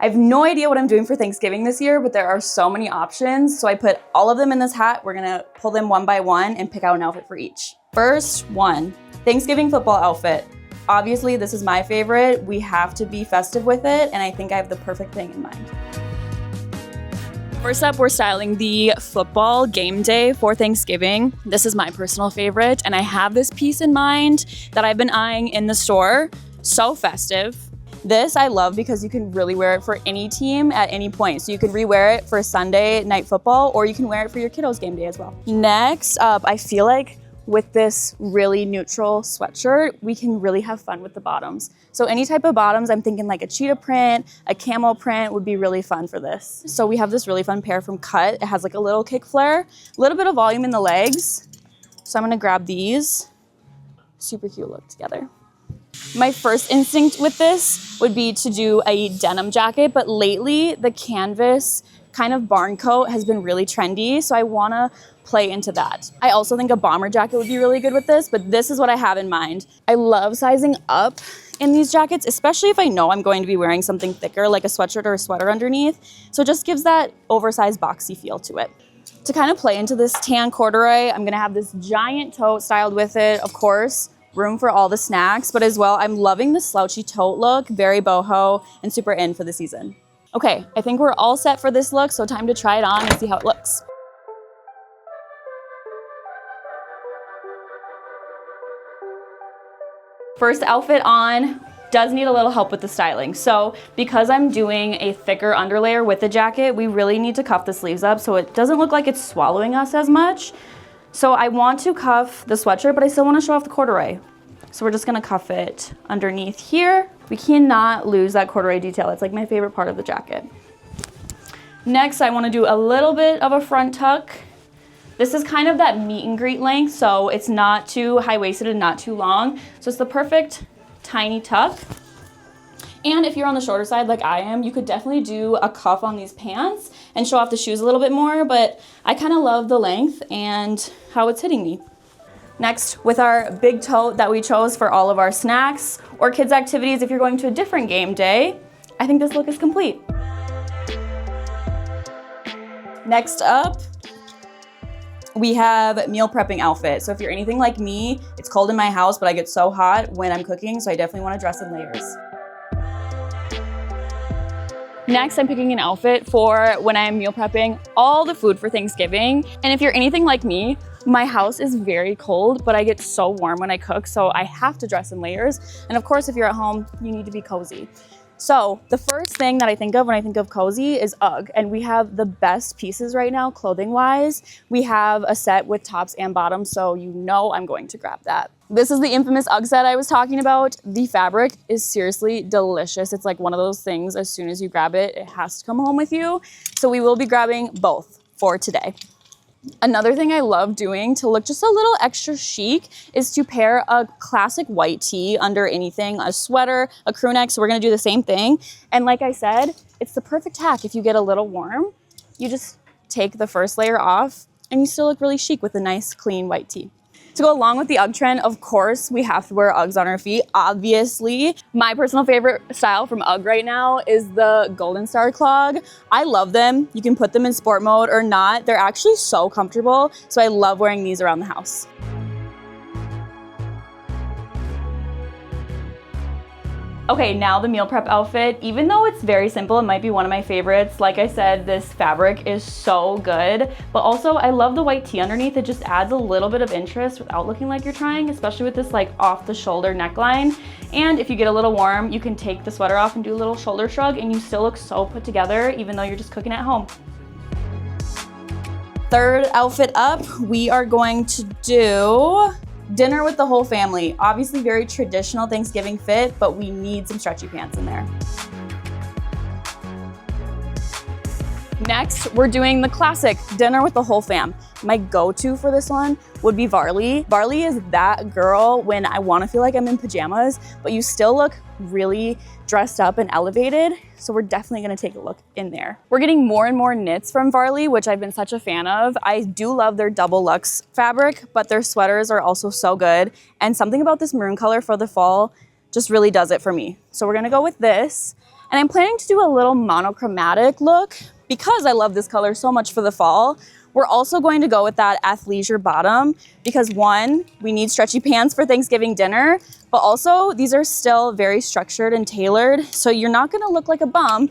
I have no idea what I'm doing for Thanksgiving this year, but there are so many options. So I put all of them in this hat. We're gonna pull them one by one and pick out an outfit for each. First one, Thanksgiving football outfit. Obviously, this is my favorite. We have to be festive with it, and I think I have the perfect thing in mind. First up, we're styling the football game day for Thanksgiving. This is my personal favorite, and I have this piece in mind that I've been eyeing in the store. So festive. This I love because you can really wear it for any team at any point. So you can re-wear it for Sunday night football, or you can wear it for your kiddos game day as well. Next up, I feel like with this really neutral sweatshirt, we can really have fun with the bottoms. So any type of bottoms, I'm thinking like a cheetah print, a camel print would be really fun for this. So we have this really fun pair from Cut. It has like a little kick flare, a little bit of volume in the legs. So I'm gonna grab these. Super cute look together. My first instinct with this would be to do a denim jacket, but lately the canvas kind of barn coat has been really trendy, so I wanna play into that. I also think a bomber jacket would be really good with this, but this is what I have in mind. I love sizing up in these jackets, especially if I know I'm going to be wearing something thicker like a sweatshirt or a sweater underneath. So it just gives that oversized boxy feel to it. To kind of play into this tan corduroy, I'm gonna have this giant tote styled with it, of course, room for all the snacks, but as well, I'm loving the slouchy tote look, very boho and super in for the season. Okay, I think we're all set for this look, so time to try it on and see how it looks. First outfit on, does need a little help with the styling. So because I'm doing a thicker underlayer with the jacket, we really need to cuff the sleeves up so it doesn't look like it's swallowing us as much. So I want to cuff the sweatshirt, but I still want to show off the corduroy. So we're just gonna cuff it underneath here. We cannot lose that corduroy detail. It's like my favorite part of the jacket. Next, I wanna do a little bit of a front tuck. This is kind of that meet and greet length, so it's not too high-waisted and not too long. So it's the perfect tiny tuck. And if you're on the shorter side like I am, you could definitely do a cuff on these pants and show off the shoes a little bit more, but I kind of love the length and how it's hitting me. Next, with our big tote that we chose for all of our snacks or kids' activities if you're going to a different game day, I think this look is complete. Next up, we have meal prepping outfit. So if you're anything like me, it's cold in my house, but I get so hot when I'm cooking, so I definitely want to dress in layers. Next, I'm picking an outfit for when I'm meal prepping all the food for Thanksgiving. And if you're anything like me, my house is very cold, but I get so warm when I cook, so I have to dress in layers. And of course, if you're at home, you need to be cozy. So the first thing that I think of when I think of cozy is UGG, and we have the best pieces right now, clothing-wise. We have a set with tops and bottoms, so you know I'm going to grab that. This is the infamous UGG set I was talking about. The fabric is seriously delicious. It's like one of those things, as soon as you grab it, it has to come home with you. So we will be grabbing both for today. Another thing I love doing to look just a little extra chic is to pair a classic white tee under anything, a sweater, a crew neck. So we're gonna do the same thing. And like I said, it's the perfect tack. If you get a little warm, you just take the first layer off and you still look really chic with a nice clean white tee. To go along with the UGG trend, of course, we have to wear Uggs on our feet, obviously. My personal favorite style from UGG right now is the Golden Star clog. I love them. You can put them in sport mode or not. They're actually so comfortable, so I love wearing these around the house. Okay, now the meal prep outfit. Even though it's very simple, it might be one of my favorites. Like I said, this fabric is so good, but also I love the white tee underneath. It just adds a little bit of interest without looking like you're trying, especially with this like off the shoulder neckline. And if you get a little warm, you can take the sweater off and do a little shoulder shrug and you still look so put together even though you're just cooking at home. Third outfit up, we are going to do dinner with the whole family. Obviously very traditional Thanksgiving fit, but we need some stretchy pants in there. Next, we're doing the classic dinner with the whole fam. My go-to for this one would be Varley. Varley is that girl when I want to feel like I'm in pajamas, but you still look really dressed up and elevated. So we're definitely going to take a look in there. We're getting more and more knits from Varley, which I've been such a fan of. I do love their double luxe fabric, but their sweaters are also so good. And something about this maroon color for the fall just really does it for me. So we're going to go with this. And I'm planning to do a little monochromatic look because I love this color so much for the fall. We're also going to go with that athleisure bottom because one, we need stretchy pants for Thanksgiving dinner, but also these are still very structured and tailored. So you're not gonna look like a bum,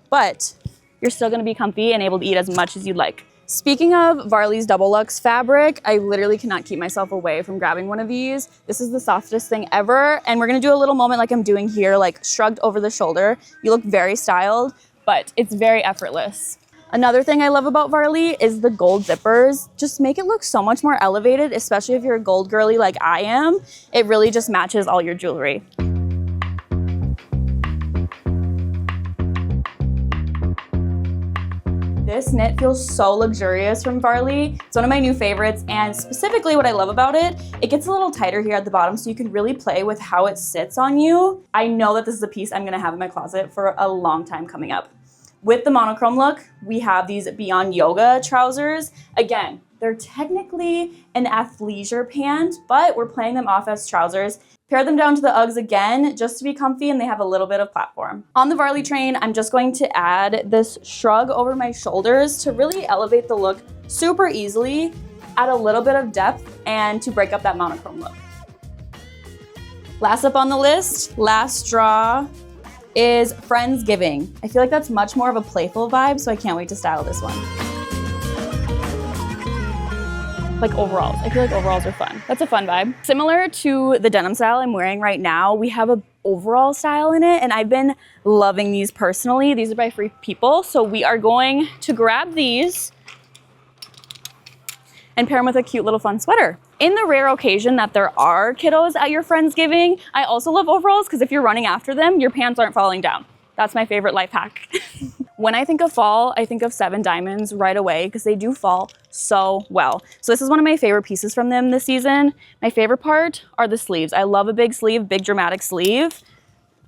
but you're still gonna be comfy and able to eat as much as you'd like. Speaking of Varley's Double Luxe fabric, I literally cannot keep myself away from grabbing one of these. This is the softest thing ever. And we're gonna do a little moment like I'm doing here, like shrugged over the shoulder. You look very styled, but it's very effortless. Another thing I love about Varley is the gold zippers. Just make it look so much more elevated, especially if you're a gold girly like I am. It really just matches all your jewelry. This knit feels so luxurious from Varley. It's one of my new favorites, and specifically what I love about it, it gets a little tighter here at the bottom so you can really play with how it sits on you. I know that this is a piece I'm gonna have in my closet for a long time coming up. With the monochrome look, we have these Beyond Yoga trousers. Again, they're technically an athleisure pant, but we're playing them off as trousers. Pair them down to the Uggs again, just to be comfy, and they have a little bit of platform. On the Varley train, I'm just going to add this shrug over my shoulders to really elevate the look super easily, add a little bit of depth, and to break up that monochrome look. Last up on the list, last straw, is Friendsgiving. I feel like that's much more of a playful vibe, so I can't wait to style this one. Like overalls. I feel like overalls are fun. That's a fun vibe. Similar to the denim style I'm wearing right now, we have a overall style in it, and I've been loving these personally. These are by Free People, so we are going to grab these and pair them with a cute little fun sweater. In the rare occasion that there are kiddos at your Friendsgiving, I also love overalls because if you're running after them, your pants aren't falling down. That's my favorite life hack. When I think of fall, I think of 7 Diamonds right away because they do fall so well. So this is one of my favorite pieces from them this season. My favorite part are the sleeves. I love a big sleeve, big dramatic sleeve.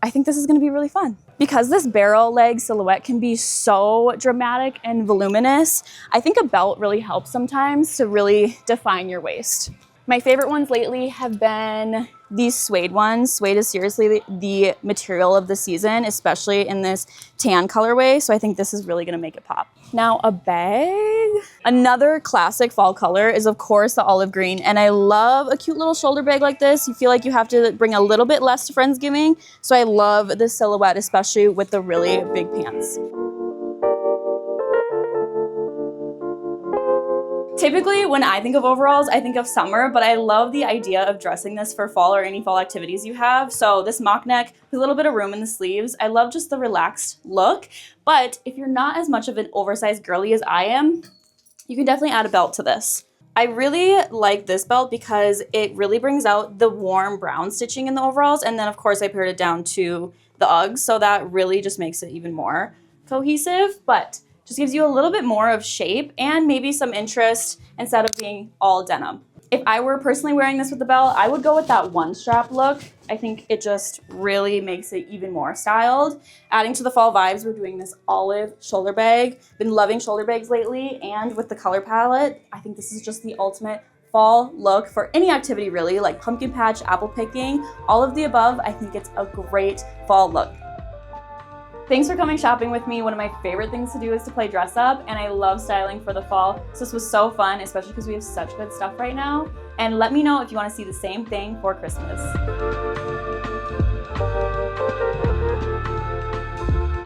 I think this is gonna be really fun. Because this barrel leg silhouette can be so dramatic and voluminous, I think a belt really helps sometimes to really define your waist. My favorite ones lately have been these suede ones. Suede is seriously the material of the season, especially in this tan colorway. So I think this is really gonna make it pop. Now a bag. Another classic fall color is of course the olive green. And I love a cute little shoulder bag like this. You feel like you have to bring a little bit less to Friendsgiving. So I love this silhouette, especially with the really big pants. Typically, when I think of overalls, I think of summer, but I love the idea of dressing this for fall or any fall activities you have. So this mock neck with a little bit of room in the sleeves. I love just the relaxed look, but if you're not as much of an oversized girly as I am, you can definitely add a belt to this. I really like this belt because it really brings out the warm brown stitching in the overalls, and then of course I paired it down to the Uggs, so that really just makes it even more cohesive, but just gives you a little bit more of shape and maybe some interest instead of being all denim. If I were personally wearing this with the belt, I would go with that one strap look. I think it just really makes it even more styled. Adding to the fall vibes, we're doing this olive shoulder bag. Been loving shoulder bags lately, and with the color palette, I think this is just the ultimate fall look for any activity really, like pumpkin patch, apple picking, all of the above. I think it's a great fall look. Thanks for coming shopping with me. One of my favorite things to do is to play dress up, and I love styling for the fall. So this was so fun, especially because we have such good stuff right now. And let me know if you want to see the same thing for Christmas.